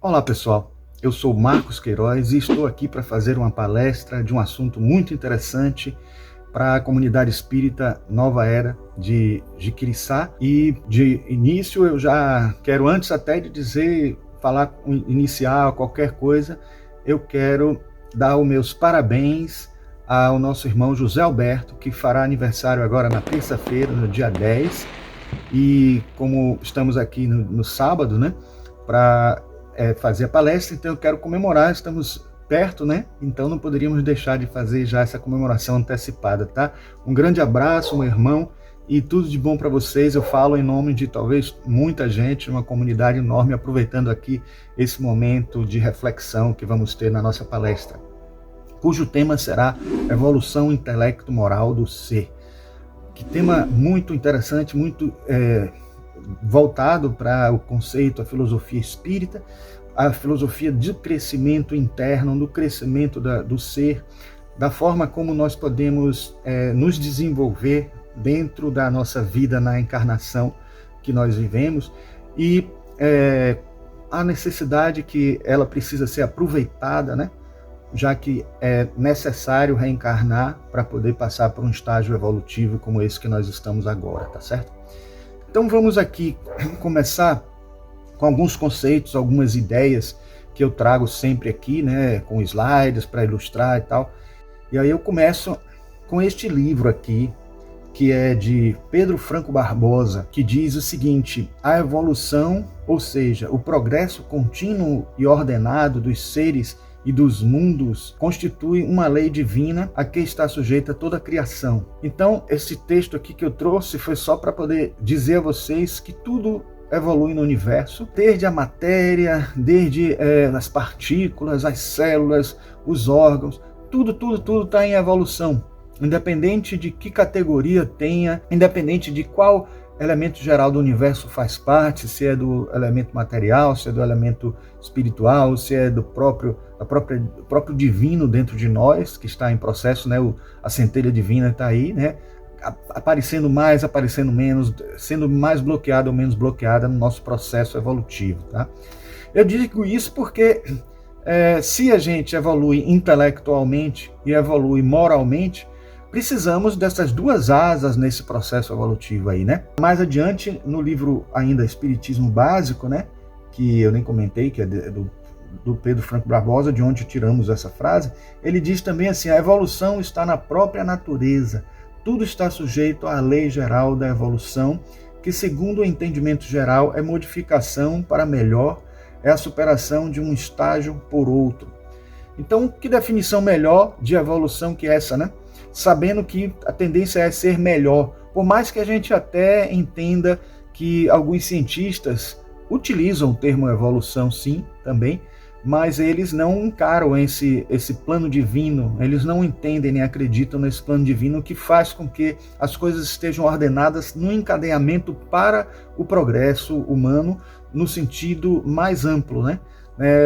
Olá pessoal, eu sou Marcos Queiroz e estou aqui para fazer uma palestra de um assunto muito interessante para a comunidade espírita Nova Era de Jiquiriçá. E de início eu já quero, antes até de iniciar qualquer coisa, eu quero dar os meus parabéns ao nosso irmão José Alberto, que fará aniversário agora na terça-feira, no dia 10. E como estamos aqui no sábado, né, para fazer a palestra, então eu quero comemorar, estamos perto, né? Então não poderíamos deixar de fazer já essa comemoração antecipada, tá? Um grande abraço, meu irmão, e tudo de bom para vocês. Eu falo em nome de talvez muita gente, uma comunidade enorme, aproveitando aqui esse momento de reflexão que vamos ter na nossa palestra, cujo tema será Evolução Intelecto-Moral do Ser. Que tema muito interessante, muito voltado para o conceito, a filosofia espírita, a filosofia de crescimento interno, do crescimento do ser, da forma como nós podemos nos desenvolver dentro da nossa vida na encarnação que nós vivemos, e a necessidade que ela precisa ser aproveitada, né? Já que é necessário reencarnar para poder passar por um estágio evolutivo como esse que nós estamos agora, tá certo? Então vamos aqui começar com alguns conceitos, algumas ideias que eu trago sempre aqui, né, com slides para ilustrar e tal. E aí eu começo com este livro aqui, que é de Pedro Franco Barbosa, que diz o seguinte: a evolução, ou seja, o progresso contínuo e ordenado dos seres e dos mundos, constitui uma lei divina a que está sujeita toda a criação. Então, esse texto aqui que eu trouxe foi só para poder dizer a vocês que tudo evolui no universo, desde a matéria, desde as partículas, as células, os órgãos, tudo está em evolução, independente de que categoria tenha, independente de qual elemento geral do universo faz parte, se é do elemento material, se é do elemento espiritual, se é do próprio divino dentro de nós, que está em processo, né? A centelha divina está aí, né? Aparecendo mais, aparecendo menos, sendo mais bloqueada ou menos bloqueada no nosso processo evolutivo, tá? Eu digo isso porque se a gente evolui intelectualmente e evolui moralmente, precisamos dessas duas asas nesse processo evolutivo aí, né? Mais adiante, no livro ainda Espiritismo Básico, né, que eu nem comentei, que é do Pedro Franco Barbosa, de onde tiramos essa frase, ele diz também assim: a evolução está na própria natureza, tudo está sujeito à lei geral da evolução, que segundo o entendimento geral é modificação para melhor, é a superação de um estágio por outro. Então, que definição melhor de evolução que essa, né? Sabendo que a tendência é ser melhor, por mais que a gente até entenda que alguns cientistas utilizam o termo evolução, sim, também, mas eles não encaram esse plano divino, eles não entendem nem acreditam nesse plano divino que faz com que as coisas estejam ordenadas no encadeamento para o progresso humano, no sentido mais amplo, né?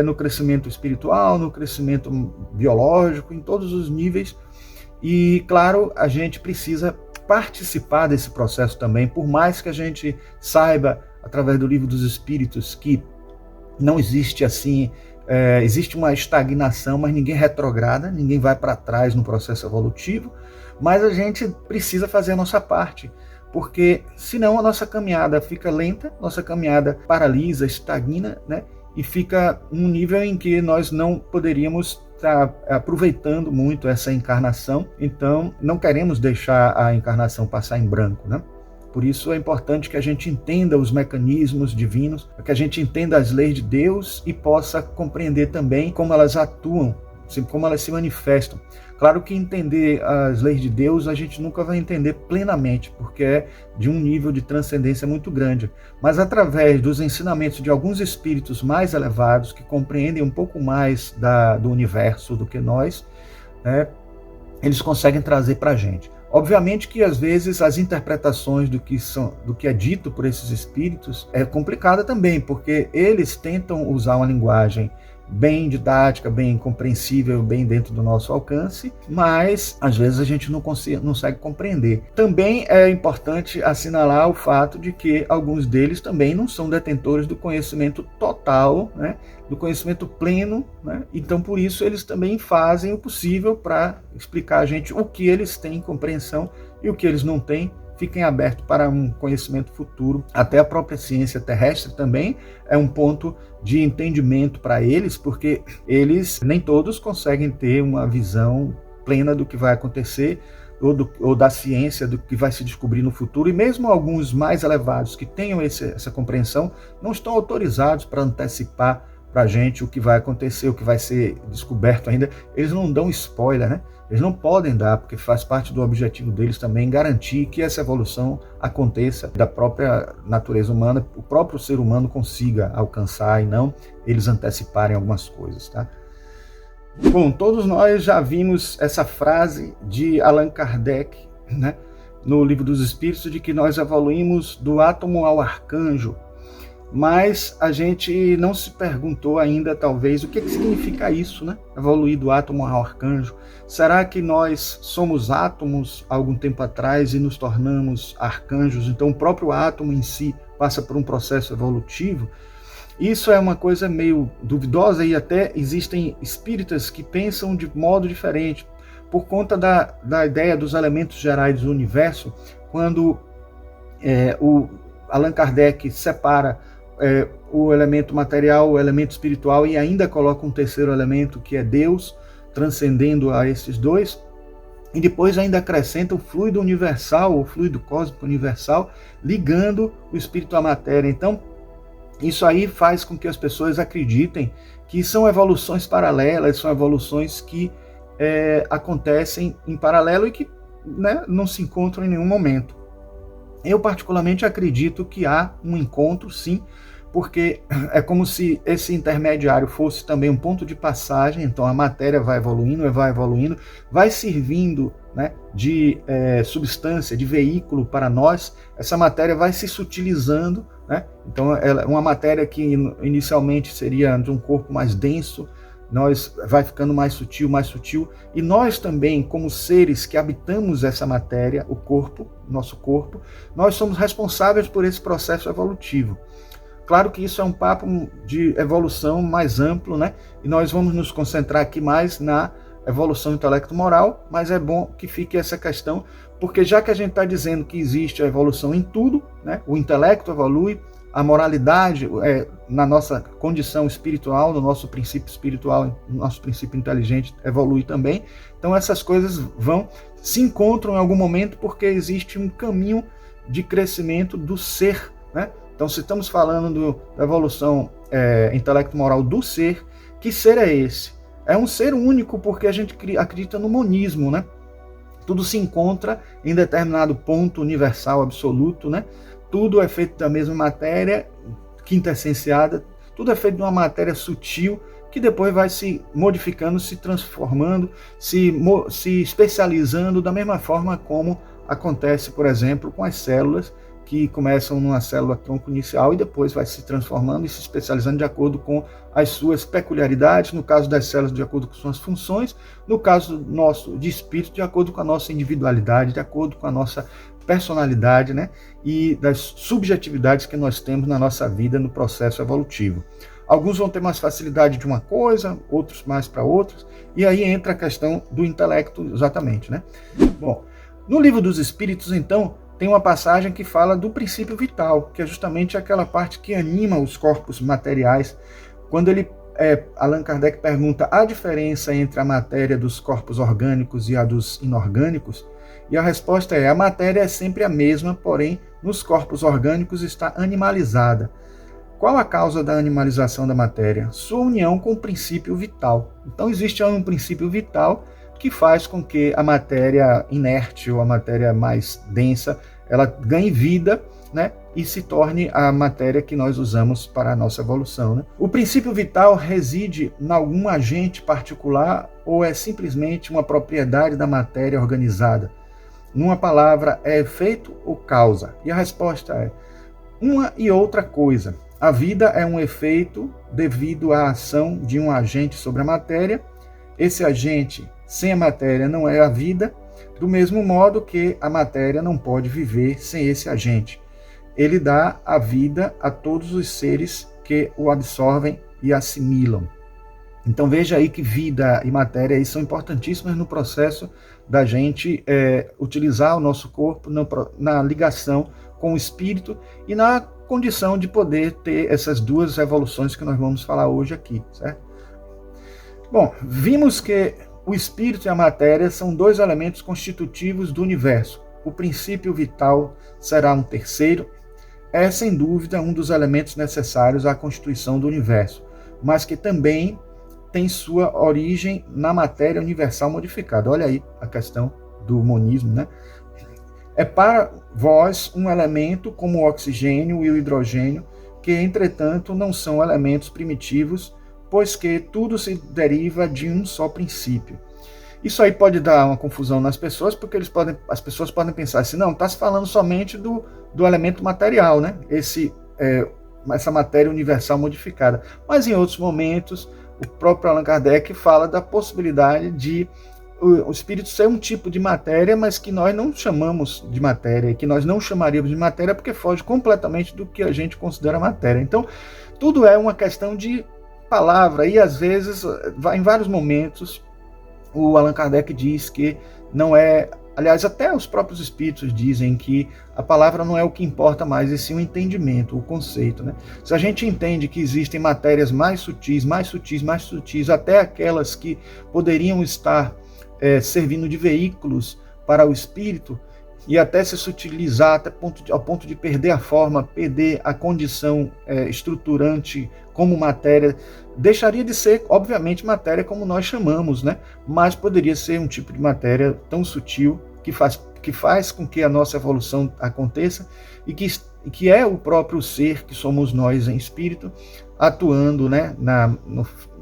No crescimento espiritual, no crescimento biológico, em todos os níveis. E, claro, a gente precisa participar desse processo também, por mais que a gente saiba, através do Livro dos Espíritos, que não existe assim, existe uma estagnação, mas ninguém retrograda, ninguém vai para trás no processo evolutivo, mas a gente precisa fazer a nossa parte, porque senão a nossa caminhada fica lenta, nossa caminhada paralisa, estagna, né? E fica num nível em que nós não poderíamos estar aproveitando muito essa encarnação, então não queremos deixar a encarnação passar em branco, né? Por isso é importante que a gente entenda os mecanismos divinos, que a gente entenda as leis de Deus e possa compreender também como elas atuam, como elas se manifestam. Claro que entender as leis de Deus a gente nunca vai entender plenamente, porque é de um nível de transcendência muito grande. Mas através dos ensinamentos de alguns espíritos mais elevados, que compreendem um pouco mais do universo do que nós, né, eles conseguem trazer para a gente. Obviamente que às vezes as interpretações do que é dito por esses espíritos é complicada também, porque eles tentam usar uma linguagem bem didática, bem compreensível, bem dentro do nosso alcance, mas às vezes a gente não consegue compreender. Também é importante assinalar o fato de que alguns deles também não são detentores do conhecimento total, né, do conhecimento pleno, né? Então por isso eles também fazem o possível para explicar a gente o que eles têm em compreensão e o que eles não têm. Fiquem abertos para um conhecimento futuro. Até a própria ciência terrestre também é um ponto de entendimento para eles, porque eles nem todos conseguem ter uma visão plena do que vai acontecer ou da ciência, do que vai se descobrir no futuro. E mesmo alguns mais elevados que tenham essa compreensão não estão autorizados para antecipar para a gente o que vai acontecer, o que vai ser descoberto ainda. Eles não dão spoiler, né? Eles não podem dar, porque faz parte do objetivo deles também garantir que essa evolução aconteça da própria natureza humana, o próprio ser humano consiga alcançar e não eles anteciparem algumas coisas, tá? Bom, todos nós já vimos essa frase de Allan Kardec, né, no Livro dos Espíritos, de que nós evoluímos do átomo ao arcanjo, mas a gente não se perguntou ainda, talvez, o que significa isso, né? Evoluir do átomo ao arcanjo. Será que nós somos átomos há algum tempo atrás e nos tornamos arcanjos? Então o próprio átomo em si passa por um processo evolutivo? Isso é uma coisa meio duvidosa e até existem espíritas que pensam de modo diferente, por conta da ideia dos elementos gerais do universo, quando o Allan Kardec separa o elemento material, o elemento espiritual e ainda coloca um terceiro elemento que é Deus, transcendendo a esses dois, e depois ainda acrescenta o fluido universal, o fluido cósmico universal, ligando o espírito à matéria. Então, isso aí faz com que as pessoas acreditem que são evoluções paralelas, são evoluções que acontecem em paralelo e que, né, não se encontram em nenhum momento. Eu particularmente acredito que há um encontro, sim, porque é como se esse intermediário fosse também um ponto de passagem. Então a matéria vai evoluindo, vai servindo, né, de substância, de veículo para nós. Essa matéria vai se sutilizando, né? Então uma matéria que inicialmente seria de um corpo mais denso, vai ficando mais sutil, e nós também, como seres que habitamos essa matéria, o corpo, nosso corpo, nós somos responsáveis por esse processo evolutivo. Claro que isso é um papo de evolução mais amplo, né? E nós vamos nos concentrar aqui mais na evolução intelecto-moral, mas é bom que fique essa questão, porque já que a gente está dizendo que existe a evolução em tudo, né? O intelecto evolui, a moralidade na nossa condição espiritual, no nosso princípio espiritual, no nosso princípio inteligente evolui também. Então essas coisas se encontram em algum momento porque existe um caminho de crescimento do ser, né? Então se estamos falando da evolução intelecto-moral do ser, que ser é esse? É um ser único, porque a gente acredita no monismo, né? Tudo se encontra em determinado ponto universal absoluto, né? Tudo é feito da mesma matéria, quintessenciada, tudo é feito de uma matéria sutil, que depois vai se modificando, se transformando, se especializando da mesma forma como acontece, por exemplo, com as células, que começam numa célula tronco inicial e depois vai se transformando e se especializando de acordo com as suas peculiaridades, no caso das células de acordo com suas funções, no caso nosso de espírito de acordo com a nossa individualidade, de acordo com a nossa personalidade, né, e das subjetividades que nós temos na nossa vida no processo evolutivo. Alguns vão ter mais facilidade de uma coisa, outros mais para outros, e aí entra a questão do intelecto exatamente, né? Bom, no Livro dos Espíritos, então, tem uma passagem que fala do princípio vital, que é justamente aquela parte que anima os corpos materiais. Quando Allan Kardec pergunta a diferença entre a matéria dos corpos orgânicos e a dos inorgânicos, e a resposta é: a matéria é sempre a mesma, porém, nos corpos orgânicos está animalizada. Qual a causa da animalização da matéria? Sua união com o princípio vital. Então existe um princípio vital que faz com que a matéria inerte ou a matéria mais densa, ela ganhe vida, né, e se torne a matéria que nós usamos para a nossa evolução, né? O princípio vital reside em algum agente particular ou é simplesmente uma propriedade da matéria organizada? Numa palavra, é efeito ou causa? E a resposta é uma e outra coisa. A vida é um efeito devido à ação de um agente sobre a matéria. Esse agente, sem a matéria, não é a vida, do mesmo modo que a matéria não pode viver sem esse agente. Ele dá a vida a todos os seres que o absorvem e assimilam. Então veja aí que vida e matéria aí são importantíssimas no processo da gente utilizar o nosso corpo na ligação com o espírito e na condição de poder ter essas duas evoluções que nós vamos falar hoje aqui, certo? Bom, vimos que o espírito e a matéria são dois elementos constitutivos do universo. O princípio vital será um terceiro. É, sem dúvida, um dos elementos necessários à constituição do universo, mas que também tem sua origem na matéria universal modificada. Olha aí a questão do monismo, né? É para vós um elemento como o oxigênio e o hidrogênio, que, entretanto, não são elementos primitivos, pois que tudo se deriva de um só princípio. Isso aí pode dar uma confusão nas pessoas, porque as pessoas podem pensar assim, não, está se falando somente do elemento material, né? Essa matéria universal modificada. Mas em outros momentos, o próprio Allan Kardec fala da possibilidade de o espírito ser um tipo de matéria, mas que nós não chamamos de matéria, que nós não chamaríamos de matéria porque foge completamente do que a gente considera matéria. Então, tudo é uma questão de palavra, e às vezes, em vários momentos, o Allan Kardec diz que não é, aliás, até os próprios espíritos dizem que a palavra não é o que importa mais, e sim o entendimento, o conceito, né? Se a gente entende que existem matérias mais sutis, até aquelas que poderiam estar servindo de veículos para o espírito, e até se sutilizar ao ponto de perder a forma, perder a condição estruturante como matéria, deixaria de ser, obviamente, matéria como nós chamamos, né? Mas poderia ser um tipo de matéria tão sutil que faz com que a nossa evolução aconteça e que é o próprio ser que somos nós em espírito, atuando, né,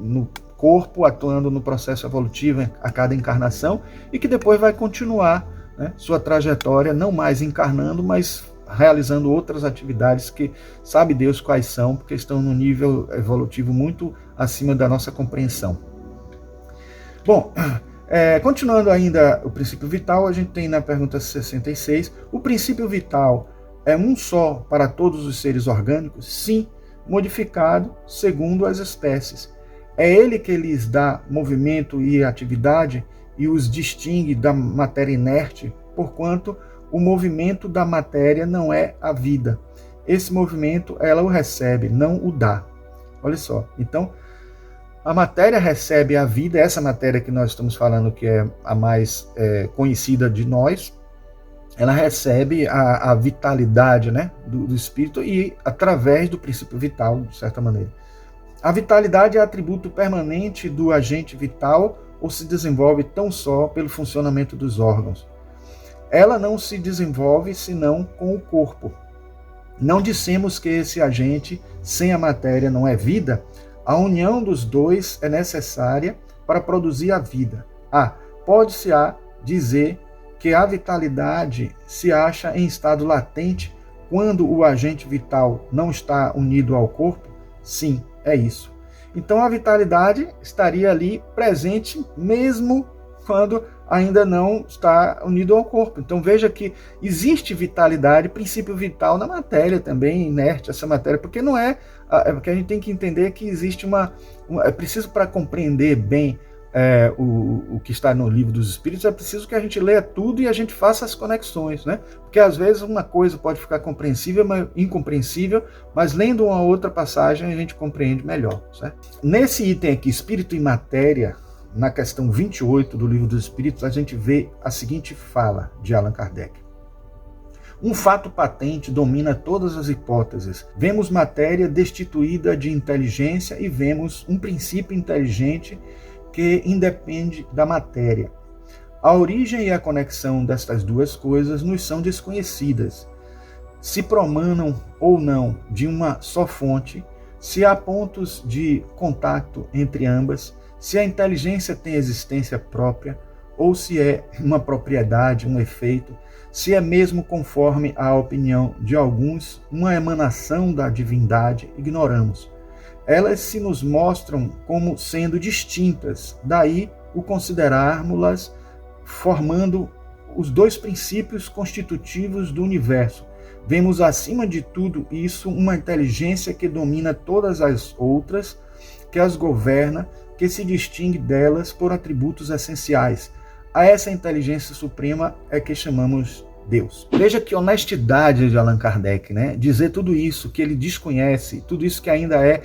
no corpo, atuando no processo evolutivo a cada encarnação, e que depois vai continuar, né, sua trajetória, não mais encarnando, mas realizando outras atividades que sabe Deus quais são, porque estão num nível evolutivo muito acima da nossa compreensão. Bom, continuando ainda o princípio vital, a gente tem na pergunta 66, o princípio vital é um só para todos os seres orgânicos? Sim, modificado segundo as espécies. É ele que lhes dá movimento e atividade e os distingue da matéria inerte, porquanto o movimento da matéria não é a vida. Esse movimento ela o recebe, não o dá. Olha só, então a matéria recebe a vida, essa matéria que nós estamos falando que é a mais conhecida de nós, ela recebe a vitalidade, né, do espírito, e através do princípio vital, de certa maneira. A vitalidade é atributo permanente do agente vital ou se desenvolve tão só pelo funcionamento dos órgãos? Ela não se desenvolve senão com o corpo. Não dissemos que esse agente sem a matéria não é vida? A união dos dois é necessária para produzir a vida. Pode-se dizer que a vitalidade se acha em estado latente quando o agente vital não está unido ao corpo? Sim, é isso. Então a vitalidade estaria ali presente mesmo quando ainda não está unido ao corpo. Então veja que existe vitalidade, princípio vital na matéria também, inerte essa matéria, porque não porque a gente tem que entender que existe é preciso, para compreender bem o que está no Livro dos Espíritos, é preciso que a gente leia tudo e a gente faça as conexões, né? Porque às vezes uma coisa pode ficar compreensível, mas incompreensível, mas lendo uma outra passagem a gente compreende melhor, certo? Nesse item aqui, Espírito e Matéria, na questão 28 do Livro dos Espíritos, a gente vê a seguinte fala de Allan Kardec. Um fato patente domina todas as hipóteses. Vemos matéria destituída de inteligência e vemos um princípio inteligente que independe da matéria. A origem e a conexão destas duas coisas nos são desconhecidas. Se promanam ou não de uma só fonte, se há pontos de contato entre ambas, se a inteligência tem existência própria, ou se é uma propriedade, um efeito, se é mesmo conforme a opinião de alguns, uma emanação da divindade, ignoramos. Elas se nos mostram como sendo distintas, daí o considerarmos-las formando os dois princípios constitutivos do universo. Vemos acima de tudo isso uma inteligência que domina todas as outras, que as governa, que se distingue delas por atributos essenciais. A essa inteligência suprema é que chamamos Deus. Veja que honestidade de Allan Kardec, né? Dizer tudo isso que ele desconhece, tudo isso que ainda é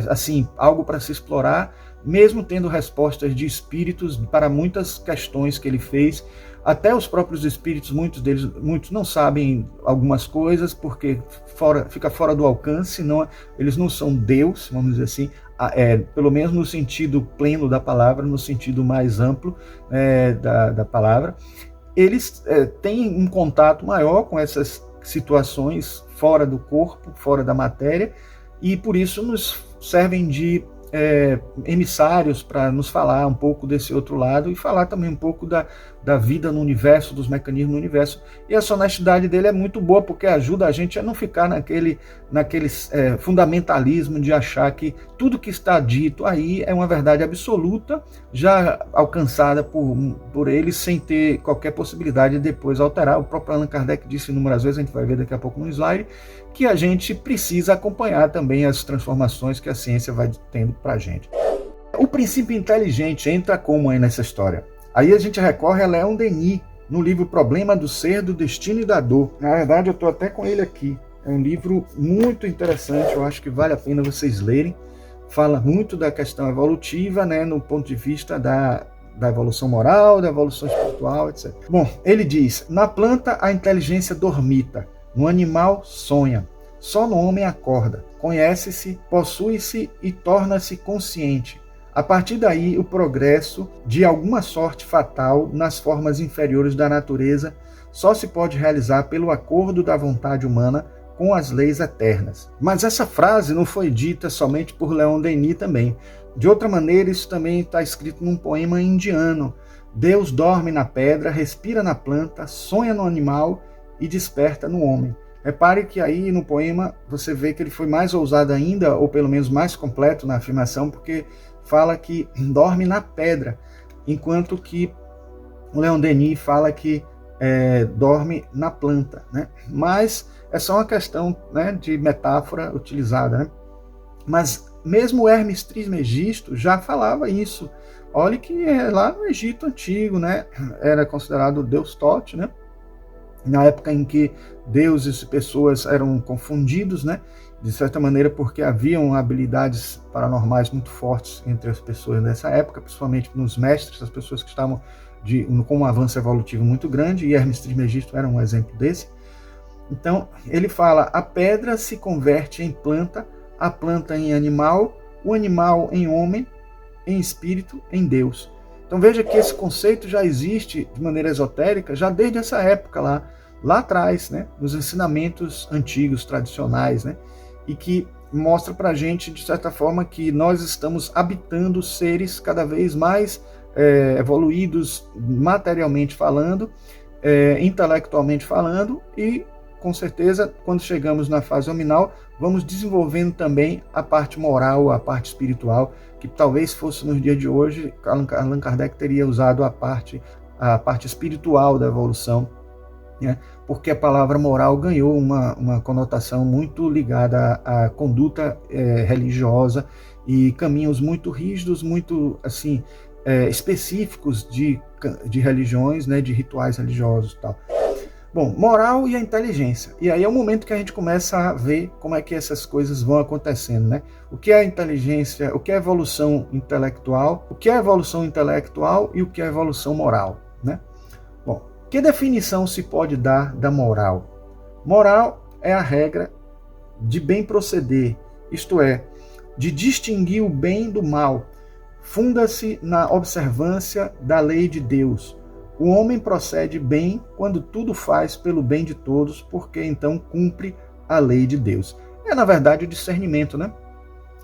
assim, algo para se explorar, mesmo tendo respostas de espíritos para muitas questões que ele fez. Até os próprios espíritos, muitos não sabem algumas coisas, porque fica fora do alcance, eles não são Deus, vamos dizer assim, pelo menos no sentido pleno da palavra, no sentido mais amplo da palavra. Eles têm um contato maior com essas situações fora do corpo, fora da matéria, e por isso nos servem de emissários para nos falar um pouco desse outro lado e falar também um pouco da vida no universo, dos mecanismos no universo. E essa honestidade dele é muito boa, porque ajuda a gente a não ficar naquele fundamentalismo de achar que tudo que está dito aí é uma verdade absoluta, já alcançada por ele, sem ter qualquer possibilidade de depois alterar. O próprio Allan Kardec disse inúmeras vezes, a gente vai ver daqui a pouco no slide, que a gente precisa acompanhar também as transformações que a ciência vai tendo para a gente. O princípio inteligente entra como aí nessa história? Aí a gente recorre a Leon Denis, no livro Problema do Ser, do Destino e da Dor. Na verdade, eu estou até com ele aqui. É um livro muito interessante, eu acho que vale a pena vocês lerem. Fala muito da questão evolutiva, né, no ponto de vista da evolução moral, da evolução espiritual, etc. Bom, ele diz, na planta a inteligência dormita, no animal sonha, só no homem acorda, conhece-se, possui-se e torna-se consciente. A partir daí, o progresso, de alguma sorte fatal, nas formas inferiores da natureza, só se pode realizar pelo acordo da vontade humana com as leis eternas. Mas essa frase não foi dita somente por Leon Denis também. De outra maneira, isso também está escrito num poema indiano. Deus dorme na pedra, respira na planta, sonha no animal e desperta no homem. Repare que aí no poema você vê que ele foi mais ousado ainda, ou pelo menos mais completo na afirmação, porque fala que dorme na pedra, enquanto que o Leon Denis fala que dorme na planta, né? Mas é só uma questão, né, de metáfora utilizada, né? Mas mesmo Hermes Trismegisto já falava isso. Olha que lá no Egito Antigo, né, era considerado Deus Tote, né? Na época em que deuses e pessoas eram confundidos, né? De certa maneira, porque haviam habilidades paranormais muito fortes entre as pessoas dessa época, principalmente nos mestres, as pessoas que estavam com um avanço evolutivo muito grande, e Hermes Trismegisto era um exemplo desse. Então, ele fala, a pedra se converte em planta, a planta em animal, o animal em homem, em espírito, em Deus. Então veja que esse conceito já existe de maneira esotérica já desde essa época lá atrás, né, nos ensinamentos antigos, tradicionais, né, e que mostra para a gente, de certa forma, que nós estamos habitando seres cada vez mais evoluídos, materialmente falando, intelectualmente falando, e com certeza, quando chegamos na fase hominal, vamos desenvolvendo também a parte moral, a parte espiritual, que talvez fosse nos dias de hoje, Allan Kardec teria usado a parte espiritual da evolução, né? Porque a palavra moral ganhou uma conotação muito ligada à conduta religiosa e caminhos muito rígidos, muito assim, específicos de religiões, né, de rituais religiosos e tal. Bom, moral e a inteligência. E aí é o momento que a gente começa a ver como é que essas coisas vão acontecendo, né? O que é a inteligência, o que é a evolução intelectual, o que é a evolução intelectual e o que é a evolução moral, né? Bom, que definição se pode dar da moral? Moral é a regra de bem proceder, isto é, de distinguir o bem do mal. Funda-se na observância da lei de Deus. O homem procede bem quando tudo faz pelo bem de todos, porque então cumpre a lei de Deus. É, na verdade, o discernimento, né?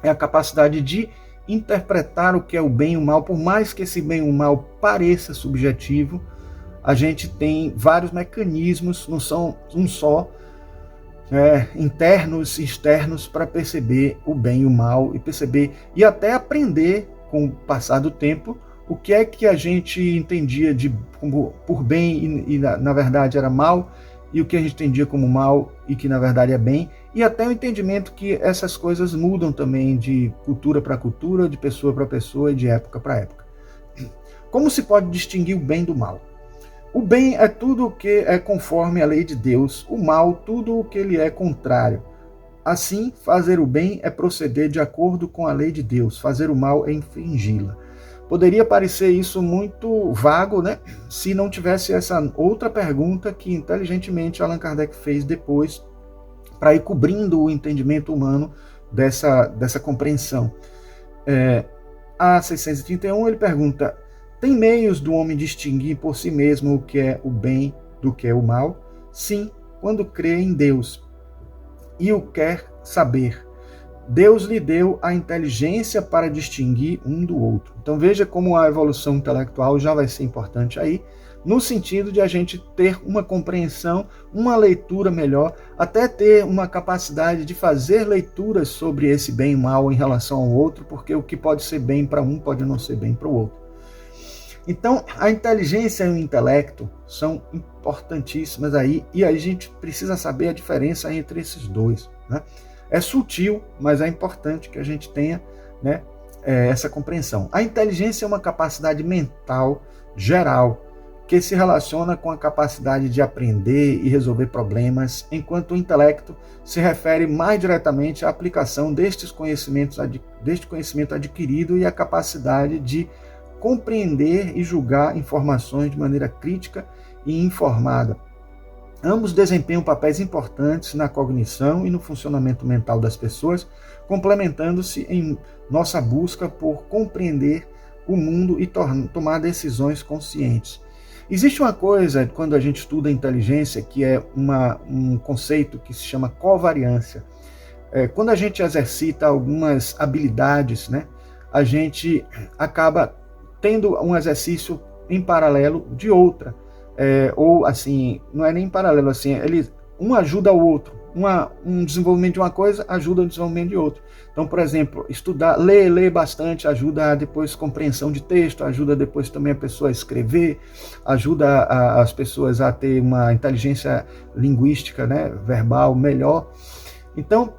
É a capacidade de interpretar o que é o bem e o mal, por mais que esse bem e o mal pareça subjetivo, a gente tem vários mecanismos, não são um só, internos e externos, para perceber o bem e o mal, e perceber e até aprender com o passar do tempo o que é que a gente entendia por bem e na verdade era mal, e o que a gente entendia como mal e que na verdade é bem, e até o entendimento que essas coisas mudam também de cultura para cultura, de pessoa para pessoa e de época para época. Como se pode distinguir o bem do mal? O bem é tudo o que é conforme a lei de Deus, o mal tudo o que lhe é contrário. Assim, fazer o bem é proceder de acordo com a lei de Deus, fazer o mal é infringi-la. Poderia parecer isso muito vago, né? Se não tivesse essa outra pergunta que inteligentemente Allan Kardec fez depois, para ir cobrindo o entendimento humano dessa compreensão. A 631 ele pergunta: tem meios do homem distinguir por si mesmo o que é o bem do que é o mal? Sim, quando crê em Deus e o quer saber. Deus lhe deu a inteligência para distinguir um do outro. Então veja como a evolução intelectual já vai ser importante aí, no sentido de a gente ter uma compreensão, uma leitura melhor, até ter uma capacidade de fazer leituras sobre esse bem e mal em relação ao outro, porque o que pode ser bem para um pode não ser bem para o outro. Então, a inteligência e o intelecto são importantíssimas aí, e a gente precisa saber a diferença entre esses dois, né? É sutil, mas é importante que a gente tenha, né, essa compreensão. A inteligência é uma capacidade mental geral que se relaciona com a capacidade de aprender e resolver problemas, enquanto o intelecto se refere mais diretamente à aplicação deste conhecimento adquirido e à capacidade de compreender e julgar informações de maneira crítica e informada. Ambos desempenham papéis importantes na cognição e no funcionamento mental das pessoas, complementando-se em nossa busca por compreender o mundo e tomar decisões conscientes. Existe uma coisa, quando a gente estuda inteligência, que é um conceito que se chama covariância. Quando a gente exercita algumas habilidades, né, a gente acaba tendo um exercício em paralelo de outra. Ou assim, não é nem em paralelo, assim, um ajuda o outro, um desenvolvimento de uma coisa ajuda o desenvolvimento de outra. Então, por exemplo, estudar, ler bastante ajuda a depois compreensão de texto, ajuda depois também a pessoa a escrever, ajuda as pessoas a ter uma inteligência linguística, né, verbal melhor. Então,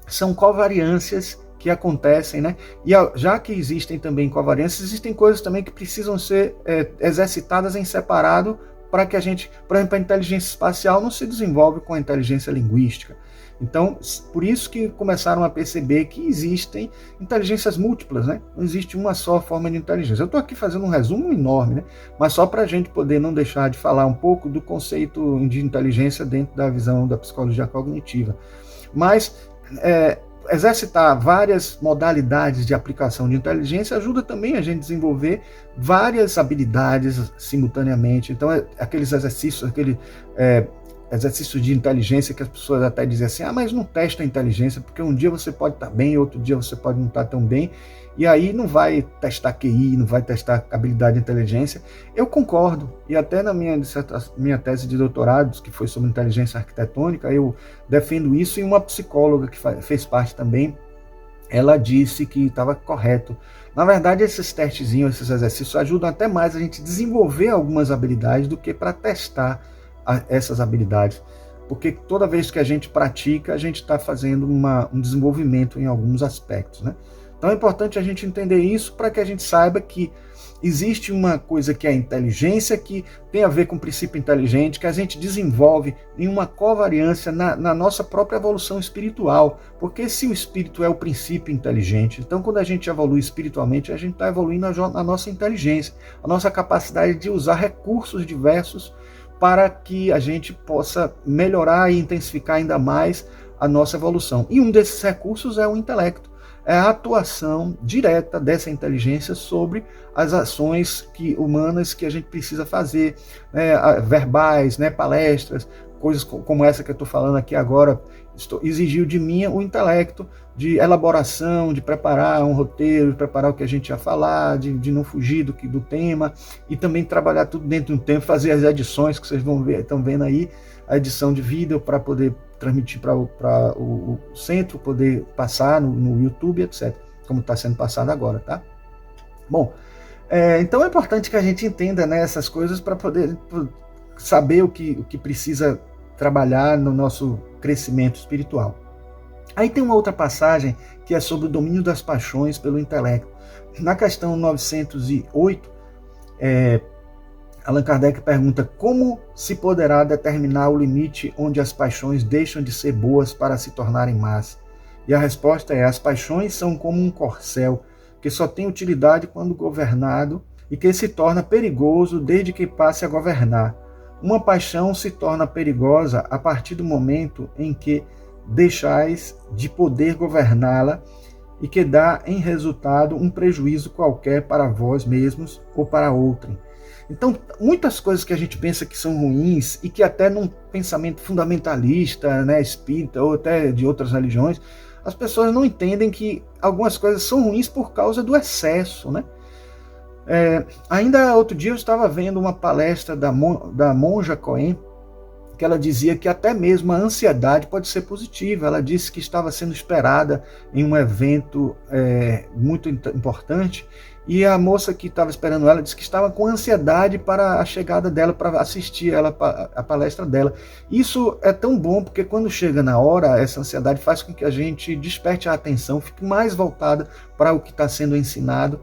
são covariâncias que acontecem, né? E já que existem também covariâncias, existem coisas também que precisam ser exercitadas em separado para que a gente, por exemplo, a inteligência espacial não se desenvolve com a inteligência linguística. Então, por isso que começaram a perceber que existem inteligências múltiplas, né? Não existe uma só forma de inteligência. Eu estou aqui fazendo um resumo enorme, né? Mas só para a gente poder não deixar de falar um pouco do conceito de inteligência dentro da visão da psicologia cognitiva. Mas exercitar várias modalidades de aplicação de inteligência ajuda também a gente a desenvolver várias habilidades simultaneamente. Então, aqueles exercícios, exercícios de inteligência que as pessoas até dizem assim, mas não testa a inteligência, porque um dia você pode estar bem, outro dia você pode não estar tão bem, e aí não vai testar QI, não vai testar habilidade de inteligência. Eu concordo, e até na minha tese de doutorado, que foi sobre inteligência arquitetônica, eu defendo isso, e uma psicóloga que fez parte também, ela disse que estava correto. Na verdade, esses testezinhos, esses exercícios ajudam até mais a gente desenvolver algumas habilidades do que para testar essas habilidades, porque toda vez que a gente pratica, a gente está fazendo um desenvolvimento em alguns aspectos, né? Então é importante a gente entender isso para que a gente saiba que existe uma coisa que é a inteligência, que tem a ver com o princípio inteligente, que a gente desenvolve em uma covariância na nossa própria evolução espiritual, porque se o espírito é o princípio inteligente, então quando a gente evolui espiritualmente, a gente está evoluindo a nossa inteligência, a nossa capacidade de usar recursos diversos para que a gente possa melhorar e intensificar ainda mais a nossa evolução. E um desses recursos é o intelecto. É a atuação direta dessa inteligência sobre as ações humanas que a gente precisa fazer, verbais, palestras, coisas como essa que eu estou falando aqui agora, exigiu de mim o intelecto de elaboração, de preparar um roteiro, de preparar o que a gente ia falar, de não fugir do tema, e também trabalhar tudo dentro de um tempo, fazer as edições que vocês vão ver, estão vendo aí, a edição de vídeo para poder transmitir para o centro, poder passar no YouTube, etc., como está sendo passado agora, tá? Bom, então é importante que a gente entenda, né, essas coisas para poder saber o que precisa trabalhar no nosso crescimento espiritual. Aí tem uma outra passagem que é sobre o domínio das paixões pelo intelecto. Na questão 908, Allan Kardec pergunta como se poderá determinar o limite onde as paixões deixam de ser boas para se tornarem más. E a resposta é: as paixões são como um corcel, que só tem utilidade quando governado e que se torna perigoso desde que passe a governar. Uma paixão se torna perigosa a partir do momento em que deixais de poder governá-la e que dá em resultado um prejuízo qualquer para vós mesmos ou para outrem. Então, muitas coisas que a gente pensa que são ruins e que até num pensamento fundamentalista, né, espírita ou até de outras religiões, as pessoas não entendem que algumas coisas são ruins por causa do excesso, né? Ainda outro dia eu estava vendo uma palestra da Monja Coen, que ela dizia que até mesmo a ansiedade pode ser positiva. Ela disse que estava sendo esperada em um evento muito importante, e a moça que estava esperando ela disse que estava com ansiedade para a chegada dela, para assistir a palestra dela. Isso é tão bom, porque quando chega na hora, essa ansiedade faz com que a gente desperte a atenção, fique mais voltada para o que está sendo ensinado,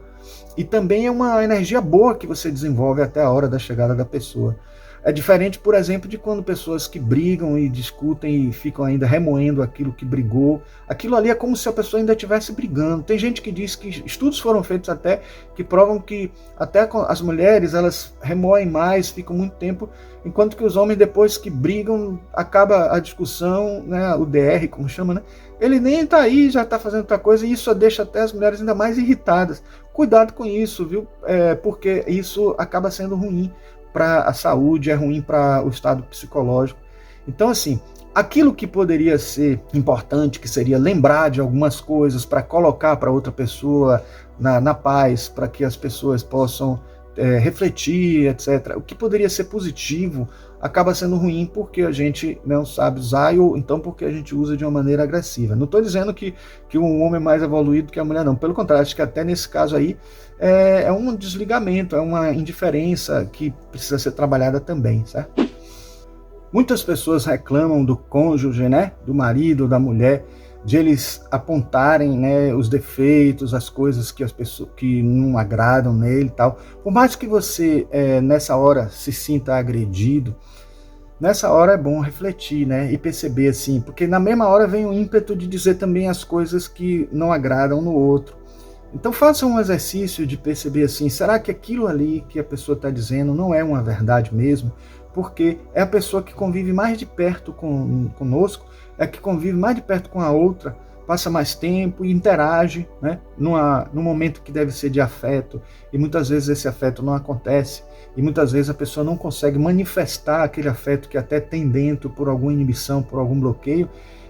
e também é uma energia boa que você desenvolve até a hora da chegada da pessoa. É diferente, por exemplo, de quando pessoas que brigam e discutem e ficam ainda remoendo aquilo que brigou. Aquilo ali é como se a pessoa ainda estivesse brigando. Tem gente que diz que estudos foram feitos até que provam que até as mulheres, elas remoem mais, ficam muito tempo, enquanto que os homens, depois que brigam, acaba a discussão, né, o DR, como chama, né? Ele nem está aí, já está fazendo outra coisa, e isso deixa até as mulheres ainda mais irritadas. Cuidado com isso, viu? Porque isso acaba sendo ruim para a saúde, é ruim para o estado psicológico. Então, assim, aquilo que poderia ser importante, que seria lembrar de algumas coisas para colocar para outra pessoa na paz, para que as pessoas possam refletir, etc. O que poderia ser positivo acaba sendo ruim porque a gente não sabe usar, ou então porque a gente usa de uma maneira agressiva. Não estou dizendo que um homem é mais evoluído que a mulher, não. Pelo contrário, acho que até nesse caso aí é um desligamento, é uma indiferença que precisa ser trabalhada também, certo? Muitas pessoas reclamam do cônjuge, né, do marido, da mulher, de eles apontarem, né, os defeitos, as coisas que as pessoas que não agradam nele e tal. Por mais que você nessa hora se sinta agredido, nessa hora é bom refletir, né, e perceber assim, porque na mesma hora vem o ímpeto de dizer também as coisas que não agradam no outro. Então faça um exercício de perceber assim, será que aquilo ali que a pessoa está dizendo não é uma verdade mesmo? Porque é a pessoa que convive mais de perto conosco, é que convive mais de perto com a outra, passa mais tempo e interage, né, num momento que deve ser de afeto, e muitas vezes esse afeto não acontece, e muitas vezes a pessoa não consegue manifestar aquele afeto que até tem dentro por alguma inibição, por algum bloqueio.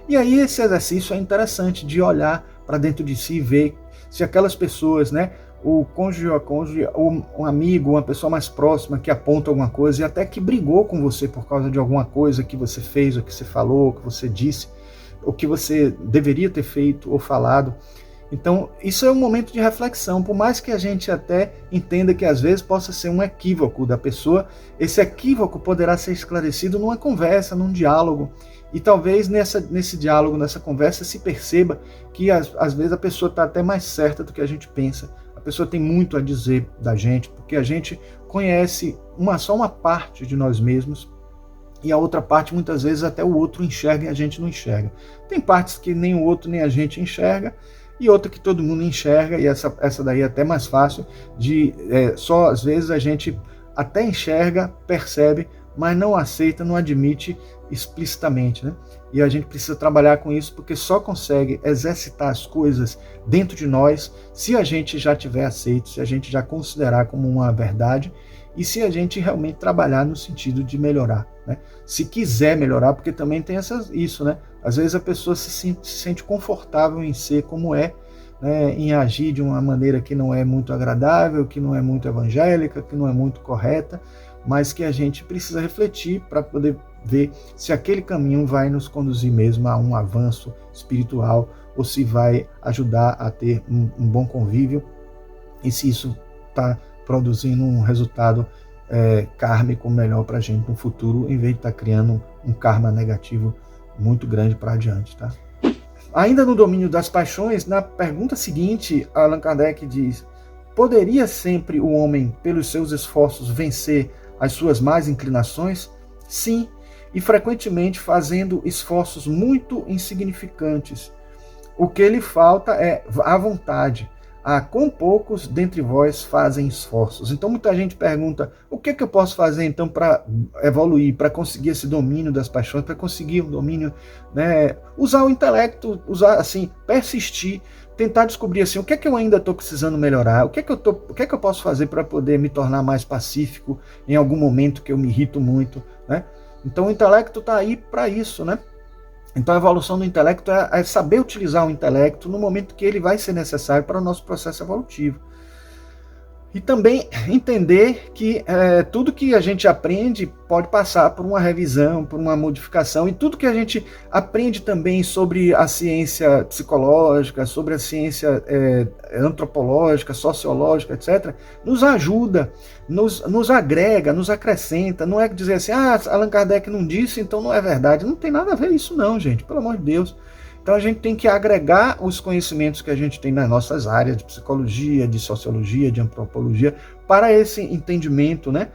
E aí esse exercício é interessante de olhar para dentro de si e ver se aquelas pessoas, né, o cônjuge ou a cônjuge, ou um amigo, uma pessoa mais próxima que aponta alguma coisa e até que brigou com você por causa de alguma coisa que você fez, ou que você falou, ou que você disse, ou que você deveria ter feito ou falado. Então, isso é um momento de reflexão, por mais que a gente até entenda que às vezes possa ser um equívoco da pessoa, esse equívoco poderá ser esclarecido numa conversa, num diálogo, e talvez nesse diálogo, nessa conversa, se perceba que às vezes a pessoa está até mais certa do que a gente pensa. A pessoa tem muito a dizer da gente, porque a gente conhece só uma parte de nós mesmos, e a outra parte muitas vezes até o outro enxerga e a gente não enxerga. Tem partes que nem o outro nem a gente enxerga, e outra que todo mundo enxerga, e essa daí é até mais fácil, só às vezes a gente até enxerga, percebe, mas não aceita, não admite explicitamente, né? E a gente precisa trabalhar com isso, porque só consegue exercitar as coisas dentro de nós se a gente já tiver aceito, se a gente já considerar como uma verdade, e se a gente realmente trabalhar no sentido de melhorar, né? Se quiser melhorar, porque também tem isso, né? Às vezes a pessoa se sente confortável em ser como é, né? Em agir de uma maneira que não é muito agradável, que não é muito evangélica, que não é muito correta, mas que a gente precisa refletir para poder ver se aquele caminho vai nos conduzir mesmo a um avanço espiritual ou se vai ajudar a ter um bom convívio e se isso está produzindo um resultado kármico melhor para a gente no futuro, em vez de estar criando um karma negativo muito grande para adiante, tá? Ainda no domínio das paixões, na pergunta seguinte, Allan Kardec diz: poderia sempre o homem, pelos seus esforços, vencer as suas más inclinações? Sim, e frequentemente fazendo esforços muito insignificantes. O que lhe falta é a vontade. Quão poucos dentre vós fazem esforços. Então muita gente pergunta, o que eu posso fazer então para evoluir, para conseguir esse domínio das paixões, para conseguir um domínio, né? Usar o intelecto, persistir, tentar descobrir assim, o que eu ainda estou precisando melhorar, o que eu posso fazer para poder me tornar mais pacífico em algum momento que eu me irrito muito, né? Então o intelecto está aí para isso, né? Então a evolução do intelecto é saber utilizar o intelecto no momento que ele vai ser necessário para o nosso processo evolutivo. E também entender que tudo que a gente aprende pode passar por uma revisão, por uma modificação, e tudo que a gente aprende também sobre a ciência psicológica, sobre a ciência antropológica, sociológica, etc., nos ajuda, nos agrega, nos acrescenta. Não é dizer assim, Allan Kardec não disse, então não é verdade. Não tem nada a ver isso não, gente, pelo amor de Deus. Então a gente tem que agregar os conhecimentos que a gente tem nas nossas áreas de psicologia, de sociologia, de antropologia, para esse entendimento, né,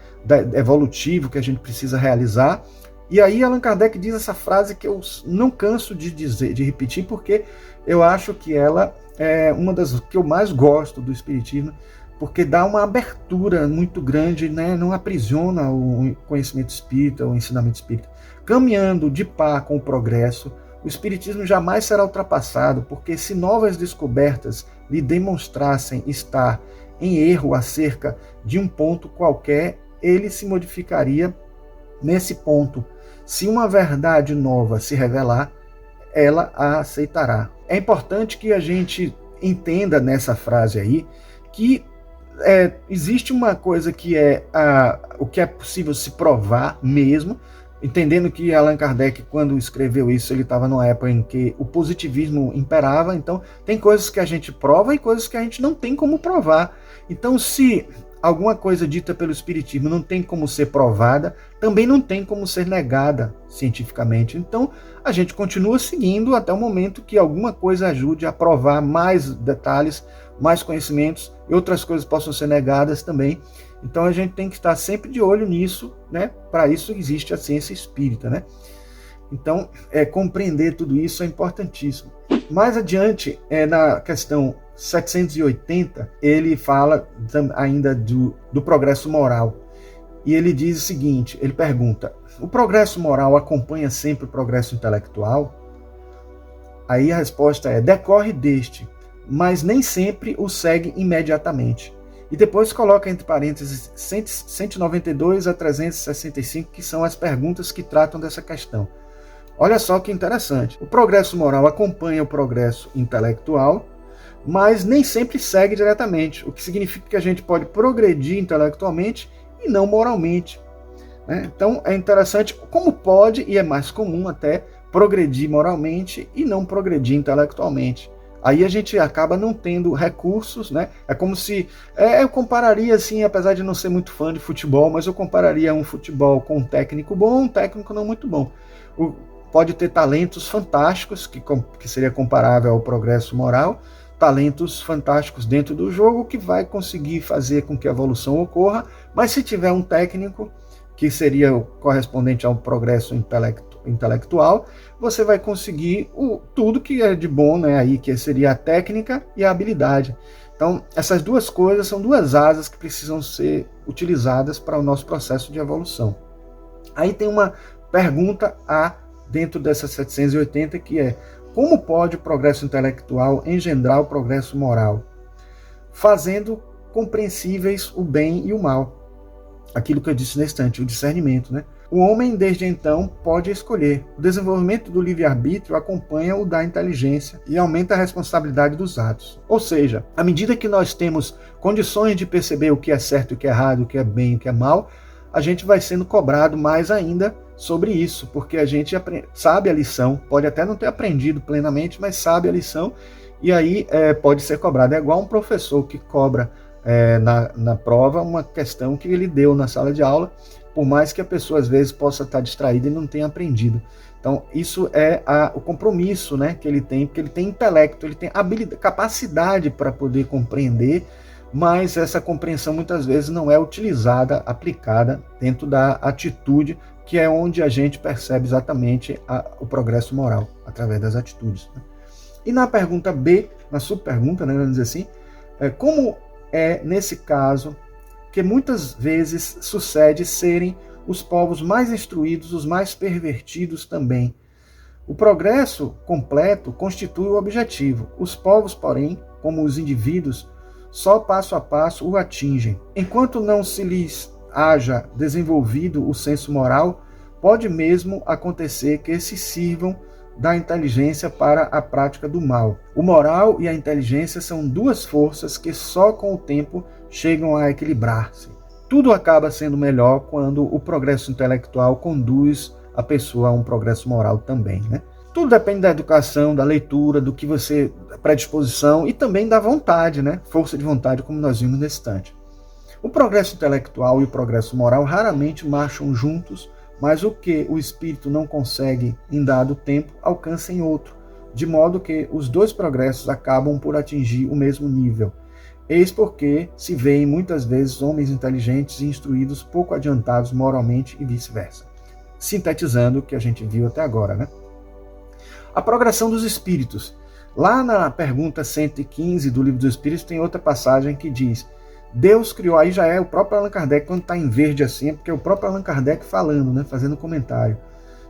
evolutivo que a gente precisa realizar. E aí Allan Kardec diz essa frase que eu não canso de repetir, porque eu acho que ela é uma das que eu mais gosto do Espiritismo, porque dá uma abertura muito grande, né, não aprisiona o conhecimento espírita, o ensinamento espírita. Caminhando de par com o progresso, o Espiritismo jamais será ultrapassado, porque se novas descobertas lhe demonstrassem estar em erro acerca de um ponto qualquer, ele se modificaria nesse ponto. Se uma verdade nova se revelar, ela a aceitará. É importante que a gente entenda nessa frase aí que existe uma coisa que é o que é possível se provar mesmo, entendendo que Allan Kardec, quando escreveu isso, ele estava numa época em que o positivismo imperava, então tem coisas que a gente prova e coisas que a gente não tem como provar. Então, se alguma coisa dita pelo Espiritismo não tem como ser provada, também não tem como ser negada cientificamente. Então, a gente continua seguindo até o momento que alguma coisa ajude a provar mais detalhes, mais conhecimentos, e outras coisas possam ser negadas também. Então a gente tem que estar sempre de olho nisso, né? Para isso existe a ciência espírita, né? Então, compreender tudo isso é importantíssimo. Mais adiante, na questão 780, ele fala ainda do progresso moral. E ele diz o seguinte, ele pergunta, o progresso moral acompanha sempre o progresso intelectual? Aí a resposta é, decorre deste, mas nem sempre o segue imediatamente. E depois coloca entre parênteses 192 a 365, que são as perguntas que tratam dessa questão. Olha só que interessante. O progresso moral acompanha o progresso intelectual, mas nem sempre segue diretamente, o que significa que a gente pode progredir intelectualmente e não moralmente, né? Então é interessante como pode, e é mais comum até, progredir moralmente e não progredir intelectualmente. Aí a gente acaba não tendo recursos, né? É como se... eu compararia, assim, apesar de não ser muito fã de futebol, mas eu compararia um futebol com um técnico bom, um técnico não muito bom. Pode ter talentos fantásticos, que seria comparável ao progresso moral, talentos fantásticos dentro do jogo, que vai conseguir fazer com que a evolução ocorra, mas se tiver um técnico, que seria o correspondente ao progresso intelectual, você vai conseguir tudo que é de bom, né, aí, que seria a técnica e a habilidade. Então, essas duas coisas são duas asas que precisam ser utilizadas para o nosso processo de evolução. Aí tem uma pergunta dentro dessa 780, que é: como pode o progresso intelectual engendrar o progresso moral? Fazendo compreensíveis o bem e o mal. aquilo que eu disse nesse instante, o discernimento, né? O homem, desde então, pode escolher. O desenvolvimento do livre-arbítrio acompanha o da inteligência e aumenta a responsabilidade dos atos. Ou seja, à medida que nós temos condições de perceber o que é certo e o que é errado, o que é bem e o que é mal, a gente vai sendo cobrado mais ainda sobre isso, porque a gente sabe a lição, pode até não ter aprendido plenamente, mas sabe a lição, e aí pode ser cobrado. É igual um professor que cobra na prova uma questão que ele deu na sala de aula, por mais que a pessoa às vezes possa estar distraída e não tenha aprendido. Então isso é o compromisso, né, que ele tem, porque ele tem intelecto, ele tem habilidade, capacidade para poder compreender, mas essa compreensão muitas vezes não é utilizada, aplicada dentro da atitude, que é onde a gente percebe exatamente o progresso moral, através das atitudes, né? E na pergunta B, na subpergunta, né, vamos dizer assim, como nesse caso, que muitas vezes sucede serem os povos mais instruídos, os mais pervertidos também. O progresso completo constitui o objetivo. Os povos, porém, como os indivíduos, só passo a passo o atingem. Enquanto não se lhes haja desenvolvido o senso moral, pode mesmo acontecer que se sirvam da inteligência para a prática do mal. O moral e a inteligência são duas forças que só com o tempo chegam a equilibrar-se. Tudo acaba sendo melhor quando o progresso intelectual conduz a pessoa a um progresso moral também, né? Tudo depende da educação, da leitura, do que você, da predisposição e também da vontade, né? Força de vontade, como nós vimos nesse instante. O progresso intelectual e o progresso moral raramente marcham juntos, mas o que o espírito não consegue em dado tempo, alcança em outro, de modo que os dois progressos acabam por atingir o mesmo nível. Eis porque se veem muitas vezes homens inteligentes e instruídos pouco adiantados moralmente e vice-versa. Sintetizando o que a gente viu até agora, né? A progressão dos espíritos. Lá na pergunta 115 do Livro dos Espíritos tem outra passagem que diz: Deus criou, aí já é o próprio Allan Kardec, quando está em verde assim, é porque é o próprio Allan Kardec falando, né, fazendo comentário.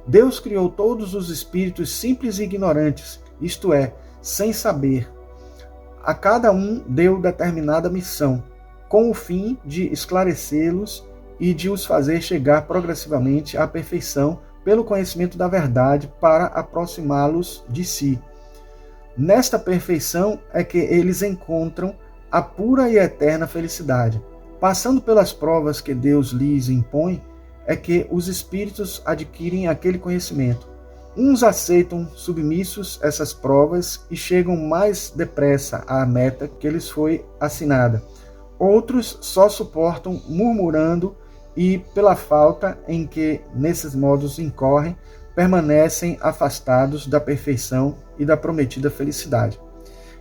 Deus criou todos os espíritos simples e ignorantes, isto é, sem saber. A cada um deu determinada missão, com o fim de esclarecê-los e de os fazer chegar progressivamente à perfeição pelo conhecimento da verdade para aproximá-los de si. Nesta perfeição é que eles encontram a pura e eterna felicidade. Passando pelas provas que Deus lhes impõe, é que os espíritos adquirem aquele conhecimento. Uns aceitam submissos essas provas e chegam mais depressa à meta que lhes foi assinada. Outros só suportam murmurando e, pela falta em que nesses modos incorrem, permanecem afastados da perfeição e da prometida felicidade.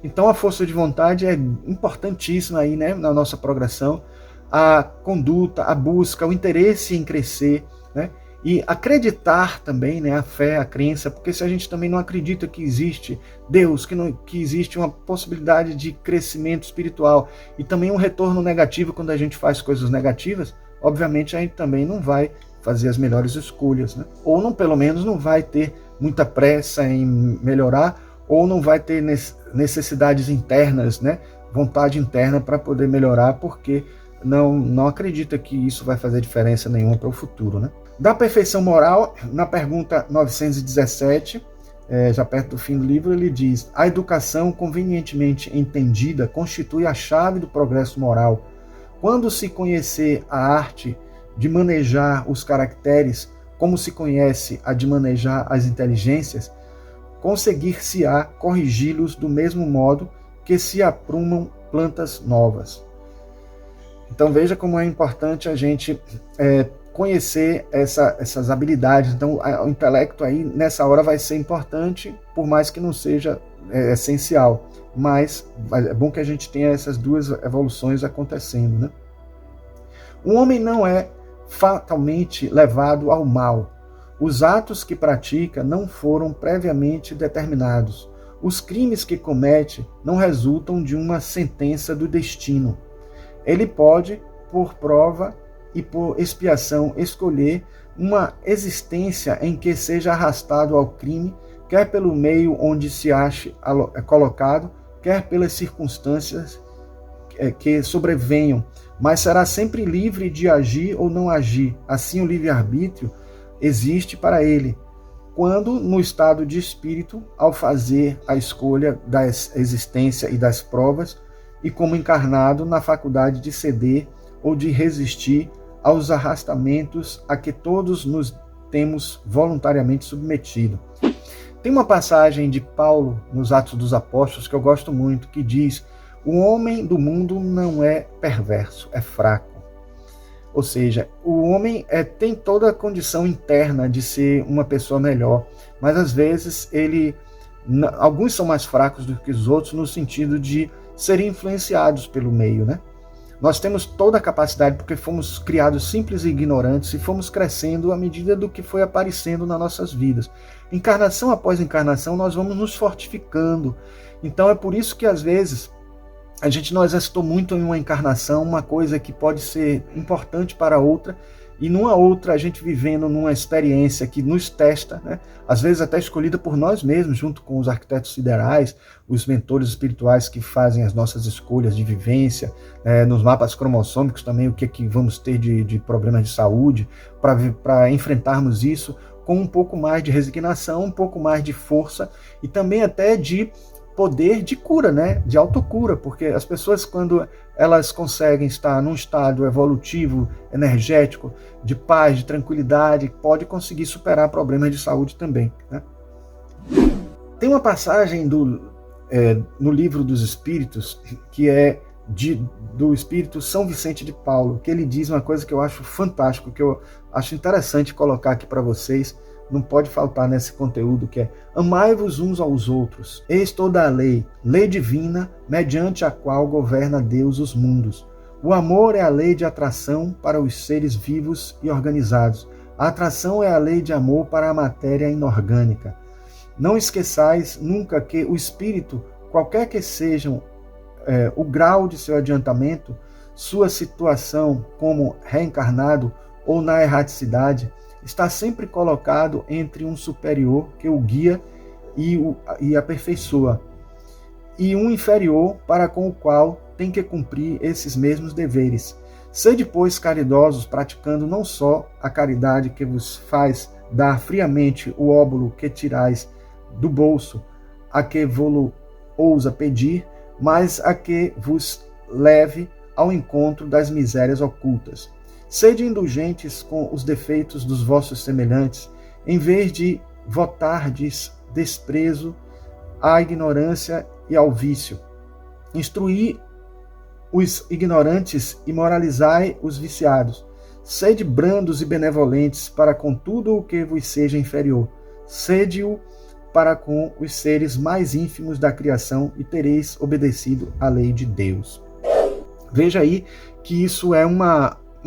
Então a força de vontade é importantíssima aí, né, na nossa progressão, a conduta, a busca, o interesse em crescer, né, e acreditar também, né, a fé, a crença, porque se a gente também não acredita que existe Deus, que existe uma possibilidade de crescimento espiritual e também um retorno negativo quando a gente faz coisas negativas, obviamente a gente também não vai fazer as melhores escolhas, né? Ou não, pelo menos não vai ter muita pressa em melhorar, ou não vai ter necessidades internas, né? Vontade interna para poder melhorar, porque não acredita que isso vai fazer diferença nenhuma para o futuro, né? Da perfeição moral, na pergunta 917, já perto do fim do livro, ele diz: a educação convenientemente entendida constitui a chave do progresso moral. Quando se conhecer a arte de manejar os caracteres, como se conhece a de manejar as inteligências, conseguir-se-á corrigi-los do mesmo modo que se aprumam plantas novas. Então veja como é importante a gente conhecer essas habilidades. Então o intelecto aí nessa hora vai ser importante, por mais que não seja essencial, mas é bom que a gente tenha essas duas evoluções acontecendo, né? O homem não é fatalmente levado ao mal. Os atos que pratica não foram previamente determinados. Os crimes que comete não resultam de uma sentença do destino. Ele pode, por prova e por expiação, escolher uma existência em que seja arrastado ao crime, quer pelo meio onde se ache colocado, quer pelas circunstâncias que sobrevenham, mas será sempre livre de agir ou não agir. Assim, o livre-arbítrio existe para ele, quando no estado de espírito, ao fazer a escolha da existência e das provas, e como encarnado na faculdade de ceder ou de resistir aos arrastamentos a que todos nos temos voluntariamente submetido. Tem uma passagem de Paulo nos Atos dos Apóstolos que eu gosto muito, que diz: o homem do mundo não é perverso, é fraco. Ou seja, o homem tem toda a condição interna de ser uma pessoa melhor, mas às vezes alguns são mais fracos do que os outros no sentido de serem influenciados pelo meio, né? Nós temos toda a capacidade porque fomos criados simples e ignorantes e fomos crescendo à medida do que foi aparecendo nas nossas vidas. Encarnação após encarnação, nós vamos nos fortificando. Então é por isso que às vezes a gente não exercitou muito em uma encarnação, uma coisa que pode ser importante para outra, e numa outra a gente vivendo numa experiência que nos testa, né? Às vezes até escolhida por nós mesmos, junto com os arquitetos siderais, os mentores espirituais que fazem as nossas escolhas de vivência, nos mapas cromossômicos também, o que é que vamos ter de problemas de saúde, para enfrentarmos isso com um pouco mais de resignação, um pouco mais de força, e também até de poder de cura, né? De autocura, porque as pessoas, quando elas conseguem estar num estado evolutivo, energético, de paz, de tranquilidade, pode conseguir superar problemas de saúde também, né? Tem uma passagem no livro dos Espíritos, que é do Espírito São Vicente de Paulo, que ele diz uma coisa que eu acho fantástico, que eu acho interessante colocar aqui para vocês, não pode faltar nesse conteúdo, que é: amai-vos uns aos outros, eis toda a lei divina, mediante a qual governa Deus os mundos. O amor é a lei de atração para os seres vivos e organizados. A atração é a lei de amor para a matéria inorgânica. Não esqueçais nunca que o espírito, qualquer que seja o grau de seu adiantamento, sua situação como reencarnado ou na erraticidade, está sempre colocado entre um superior que o guia e aperfeiçoa, e um inferior para com o qual tem que cumprir esses mesmos deveres. Sede, pois, caridosos, praticando não só a caridade que vos faz dar friamente o óbolo que tirais do bolso, a que vô-lo ousa pedir, mas a que vos leve ao encontro das misérias ocultas. Sede indulgentes com os defeitos dos vossos semelhantes, em vez de votardes desprezo à ignorância e ao vício. Instruí os ignorantes e moralizai os viciados. Sede brandos e benevolentes para com tudo o que vos seja inferior. Sede-o para com os seres mais ínfimos da criação e tereis obedecido à lei de Deus. Veja aí que isso é um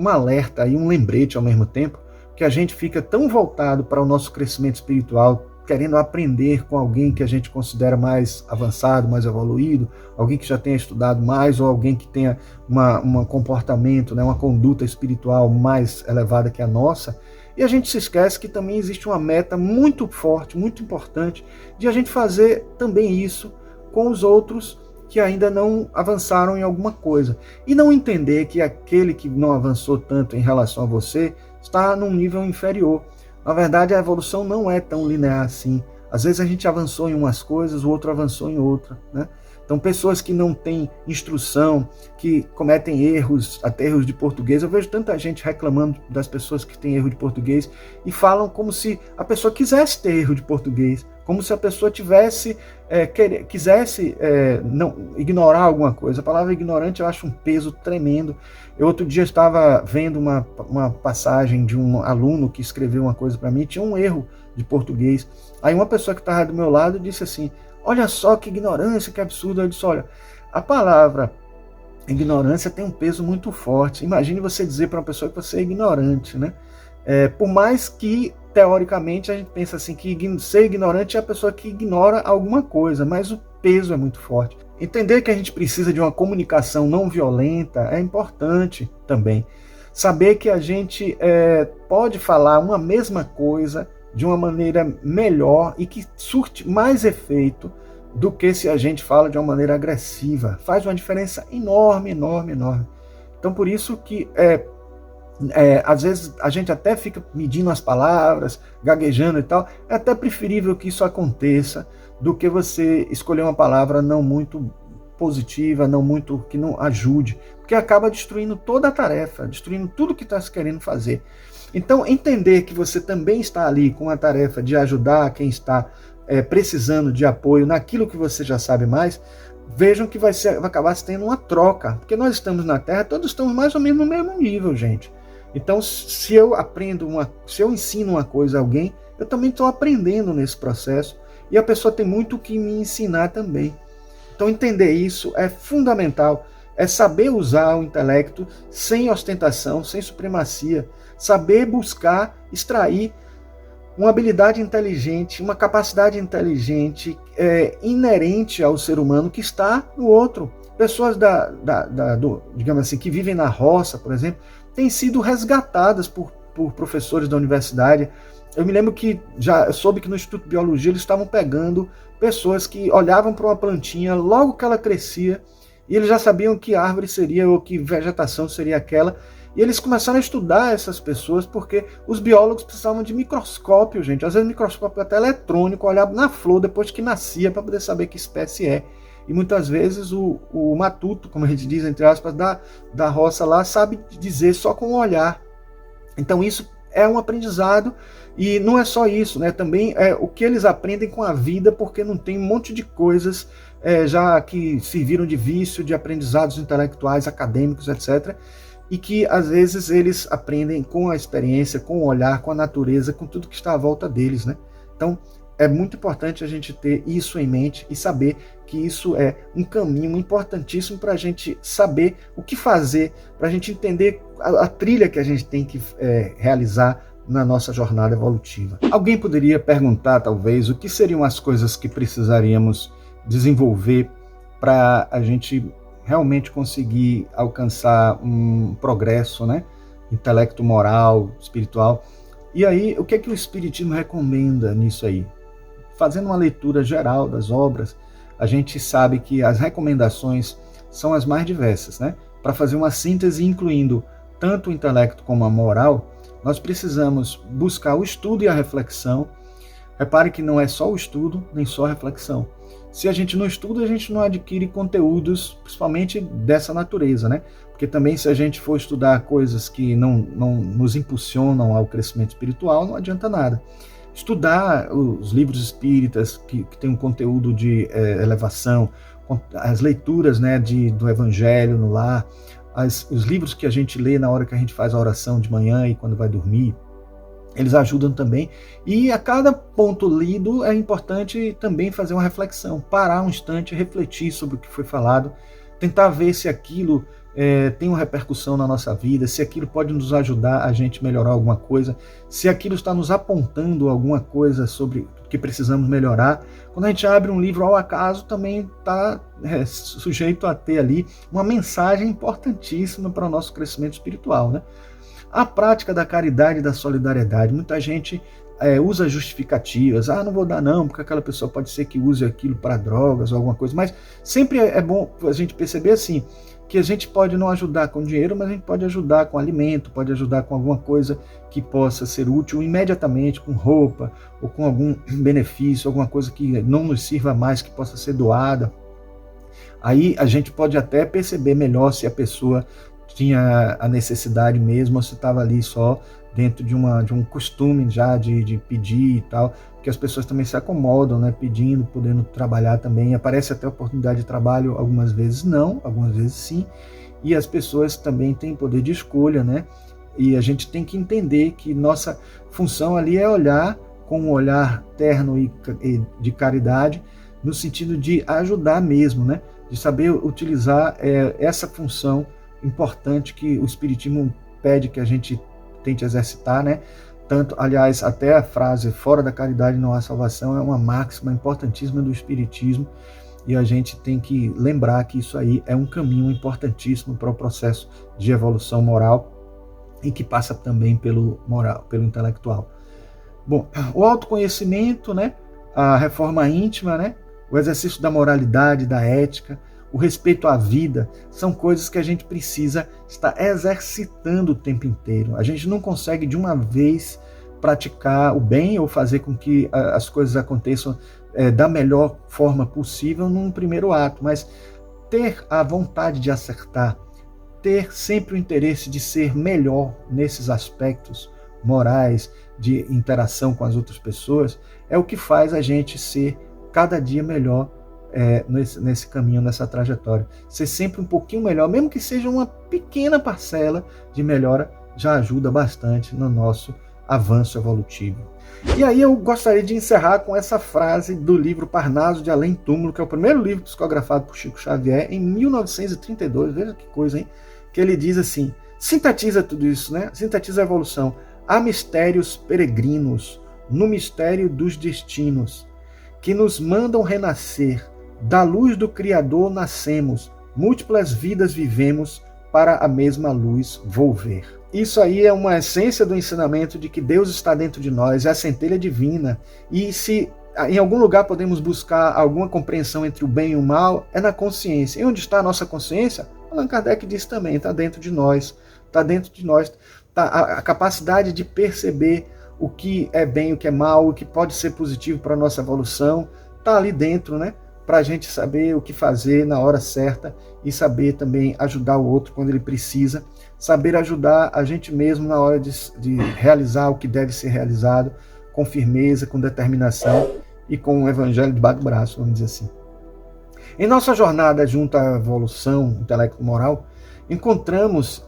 alerta e um lembrete ao mesmo tempo, que a gente fica tão voltado para o nosso crescimento espiritual, querendo aprender com alguém que a gente considera mais avançado, mais evoluído, alguém que já tenha estudado mais, ou alguém que tenha um comportamento, né, uma conduta espiritual mais elevada que a nossa, e a gente se esquece que também existe uma meta muito forte, muito importante, de a gente fazer também isso com os outros que ainda não avançaram em alguma coisa. E não entender que aquele que não avançou tanto em relação a você está num nível inferior. Na verdade, a evolução não é tão linear assim. Às vezes a gente avançou em umas coisas, o outro avançou em outra, né? Então, pessoas que não têm instrução, que cometem erros, até erros de português. Eu vejo tanta gente reclamando das pessoas que têm erro de português e falam como se a pessoa quisesse ter erro de português, como se a pessoa quisesse não ignorar alguma coisa. A palavra ignorante eu acho um peso tremendo. Eu outro dia estava vendo uma passagem de um aluno que escreveu uma coisa para mim, tinha um erro de português. Aí uma pessoa que estava do meu lado disse assim: olha só que ignorância, que absurdo. Eu disse: olha, a palavra ignorância tem um peso muito forte. Imagine você dizer para uma pessoa que você é ignorante, né? Por mais que, teoricamente, a gente pensa assim, que ser ignorante é a pessoa que ignora alguma coisa, mas o peso é muito forte. Entender que a gente precisa de uma comunicação não violenta é importante também. Saber que a gente pode falar uma mesma coisa de uma maneira melhor e que surte mais efeito do que se a gente fala de uma maneira agressiva. Faz uma diferença enorme, enorme, enorme. Então, por isso que às vezes a gente até fica medindo as palavras, gaguejando e tal. É até preferível que isso aconteça do que você escolher uma palavra não muito positiva, não muito que não ajude, porque acaba destruindo toda a tarefa, destruindo tudo que está se querendo fazer. Então, entender que você também está ali com a tarefa de ajudar quem está precisando de apoio naquilo que você já sabe mais, vejam que vai acabar tendo uma troca, porque nós estamos na Terra, todos estamos mais ou menos no mesmo nível, gente. Então, se eu ensino uma coisa a alguém, eu também estou aprendendo nesse processo, e a pessoa tem muito o que me ensinar também. Então, entender isso é fundamental, é saber usar o intelecto sem ostentação, sem supremacia, saber buscar, extrair uma habilidade inteligente, uma capacidade inteligente inerente ao ser humano que está no outro. Pessoas digamos assim, que vivem na roça, por exemplo, têm sido resgatadas por professores da universidade. Eu me lembro que eu soube que no Instituto de Biologia eles estavam pegando pessoas que olhavam para uma plantinha logo que ela crescia e eles já sabiam que árvore seria ou que vegetação seria aquela. E eles começaram a estudar essas pessoas porque os biólogos precisavam de microscópio, gente. Às vezes microscópio até eletrônico, olhar na flor depois que nascia para poder saber que espécie é. E muitas vezes o matuto, como a gente diz, entre aspas, da roça lá, sabe dizer só com o olhar. Então isso é um aprendizado, e não é só isso, né? Também é o que eles aprendem com a vida, porque não tem um monte de coisas já que serviram de vício, de aprendizados intelectuais, acadêmicos, etc., e que às vezes eles aprendem com a experiência, com o olhar, com a natureza, com tudo que está à volta deles, né? Então, é muito importante a gente ter isso em mente e saber que isso é um caminho importantíssimo para a gente saber o que fazer, para a gente entender a trilha que a gente tem que realizar na nossa jornada evolutiva. Alguém poderia perguntar, talvez, o que seriam as coisas que precisaríamos desenvolver para a gente realmente conseguir alcançar um progresso, né? Intelecto, moral, espiritual. E aí, o que é que o Espiritismo recomenda nisso aí? Fazendo uma leitura geral das obras, a gente sabe que as recomendações são as mais diversas, né? Para fazer uma síntese incluindo tanto o intelecto como a moral, nós precisamos buscar o estudo e a reflexão. Repare que não é só o estudo, nem só a reflexão. Se a gente não estuda, a gente não adquire conteúdos, principalmente dessa natureza, né? Porque também se a gente for estudar coisas que não nos impulsionam ao crescimento espiritual, não adianta nada. Estudar os livros espíritas que tem um conteúdo de elevação, as leituras, né, do Evangelho no lar, os livros que a gente lê na hora que a gente faz a oração de manhã e quando vai dormir, eles ajudam também. E a cada ponto lido é importante também fazer uma reflexão, parar um instante, refletir sobre o que foi falado, tentar ver se aquilo tem uma repercussão na nossa vida, se aquilo pode nos ajudar a gente melhorar alguma coisa, se aquilo está nos apontando alguma coisa sobre o que precisamos melhorar. Quando a gente abre um livro ao acaso, também está sujeito a ter ali uma mensagem importantíssima para o nosso crescimento espiritual, né? A prática da caridade e da solidariedade, muita gente usa justificativas, não vou dar não, porque aquela pessoa pode ser que use aquilo para drogas ou alguma coisa, mas sempre é bom a gente perceber assim, que a gente pode não ajudar com dinheiro, mas a gente pode ajudar com alimento, pode ajudar com alguma coisa que possa ser útil imediatamente, com roupa, ou com algum benefício, alguma coisa que não nos sirva mais, que possa ser doada. Aí a gente pode até perceber melhor se a pessoa tinha a necessidade mesmo, ou se estava ali só dentro de um costume já de pedir e tal, porque as pessoas também se acomodam, né, pedindo, podendo trabalhar também, aparece até oportunidade de trabalho, algumas vezes não, algumas vezes sim, e as pessoas também têm poder de escolha, né, e a gente tem que entender que nossa função ali é olhar com um olhar terno e de caridade, no sentido de ajudar mesmo, né, de saber utilizar essa função importante que o Espiritismo pede que a gente tente exercitar, né? Tanto, aliás, até a frase fora da caridade não há salvação é uma máxima importantíssima do Espiritismo, e a gente tem que lembrar que isso aí é um caminho importantíssimo para o processo de evolução moral e que passa também pelo moral, pelo intelectual. Bom, o autoconhecimento, né? A reforma íntima, né? o exercício da moralidade, da ética, o respeito à vida, são coisas que a gente precisa estar exercitando o tempo inteiro. A gente não consegue de uma vez praticar o bem ou fazer com que as coisas aconteçam da melhor forma possível num primeiro ato, mas ter a vontade de acertar, ter sempre o interesse de ser melhor nesses aspectos morais, de interação com as outras pessoas, é o que faz a gente ser cada dia melhor nesse caminho, nessa trajetória. Ser sempre um pouquinho melhor, mesmo que seja uma pequena parcela de melhora, já ajuda bastante no nosso avanço evolutivo. E aí eu gostaria de encerrar com essa frase do livro Parnaso de Além Túmulo, que é o primeiro livro psicografado por Chico Xavier em 1932, veja que coisa, hein? Que ele diz assim, sintetiza tudo isso, né? Sintetiza a evolução. Há mistérios peregrinos no mistério dos destinos, que nos mandam renascer, da luz do Criador nascemos, múltiplas vidas vivemos, para a mesma luz volver. Isso aí é uma essência do ensinamento de que Deus está dentro de nós, é a centelha divina, e se em algum lugar podemos buscar alguma compreensão entre o bem e o mal, é na consciência. E onde está a nossa consciência? Allan Kardec diz também, está dentro de nós. Está dentro de nós. Tá a capacidade de perceber o que é bem, o que é mal, o que pode ser positivo para a nossa evolução, está ali dentro, né? Para a gente saber o que fazer na hora certa e saber também ajudar o outro quando ele precisa, saber ajudar a gente mesmo na hora de realizar o que deve ser realizado, com firmeza, com determinação e com o evangelho debaixo do braço, vamos dizer assim. Em nossa jornada junto à evolução intelecto-moral, encontramos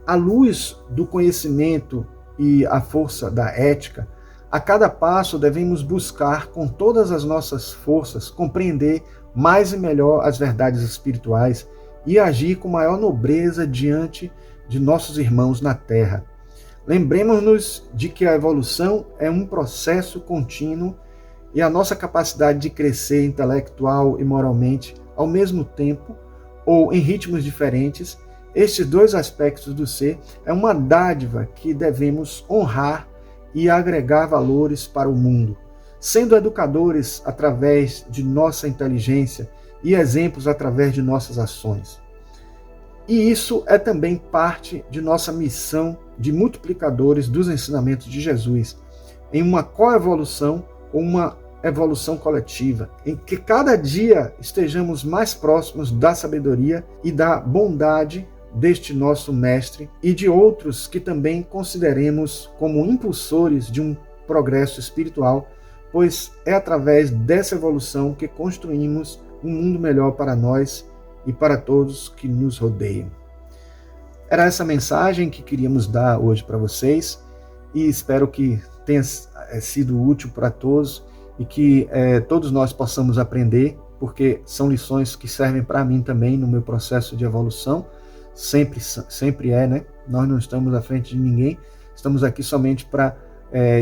a luz do conhecimento e a força da ética. A cada passo devemos buscar com todas as nossas forças compreender mais e melhor as verdades espirituais e agir com maior nobreza diante de nossos irmãos na Terra. Lembremos-nos de que a evolução é um processo contínuo e a nossa capacidade de crescer intelectual e moralmente ao mesmo tempo ou em ritmos diferentes, estes dois aspectos do ser é uma dádiva que devemos honrar e agregar valores para o mundo, sendo educadores através de nossa inteligência e exemplos através de nossas ações. E isso é também parte de nossa missão de multiplicadores dos ensinamentos de Jesus, em uma coevolução ou uma evolução coletiva, em que cada dia estejamos mais próximos da sabedoria e da bondade deste nosso mestre e de outros que também consideremos como impulsores de um progresso espiritual, pois é através dessa evolução que construímos um mundo melhor para nós e para todos que nos rodeiam. Era essa mensagem que queríamos dar hoje para vocês e espero que tenha sido útil para todos e que todos nós possamos aprender, porque são lições que servem para mim também no meu processo de evolução. Sempre é, né? Nós não estamos à frente de ninguém, estamos aqui somente para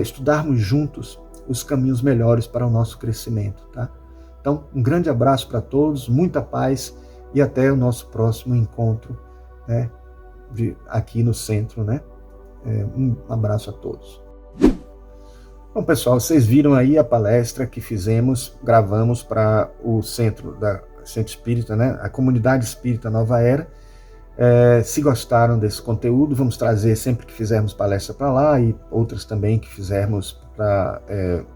estudarmos juntos os caminhos melhores para o nosso crescimento, tá? Então, um grande abraço para todos, muita paz e até o nosso próximo encontro, né, aqui no centro, né? Um abraço a todos. Bom, pessoal, vocês viram aí a palestra que gravamos para o Centro Espírita, né? A Comunidade Espírita Nova Era. Se gostaram desse conteúdo, vamos trazer sempre que fizermos palestra para lá e outras também que fizermos para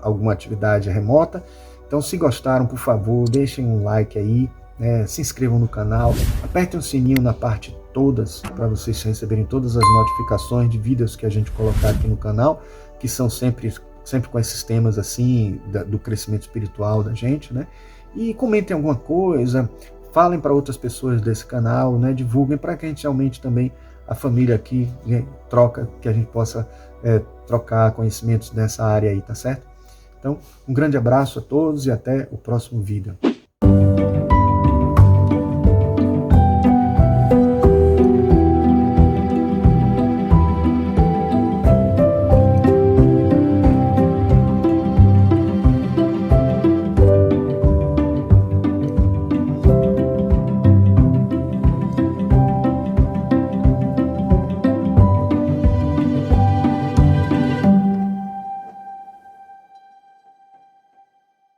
alguma atividade remota. Então, se gostaram, por favor, deixem um like aí, se inscrevam no canal, apertem o sininho na parte todas para vocês receberem todas as notificações de vídeos que a gente colocar aqui no canal, que são sempre com esses temas assim do crescimento espiritual da gente, né? E comentem alguma coisa, falem para outras pessoas desse canal, né? Divulguem para que a gente aumente também a família aqui, que a gente possa trocar conhecimentos nessa área aí, tá certo? Então, um grande abraço a todos e até o próximo vídeo.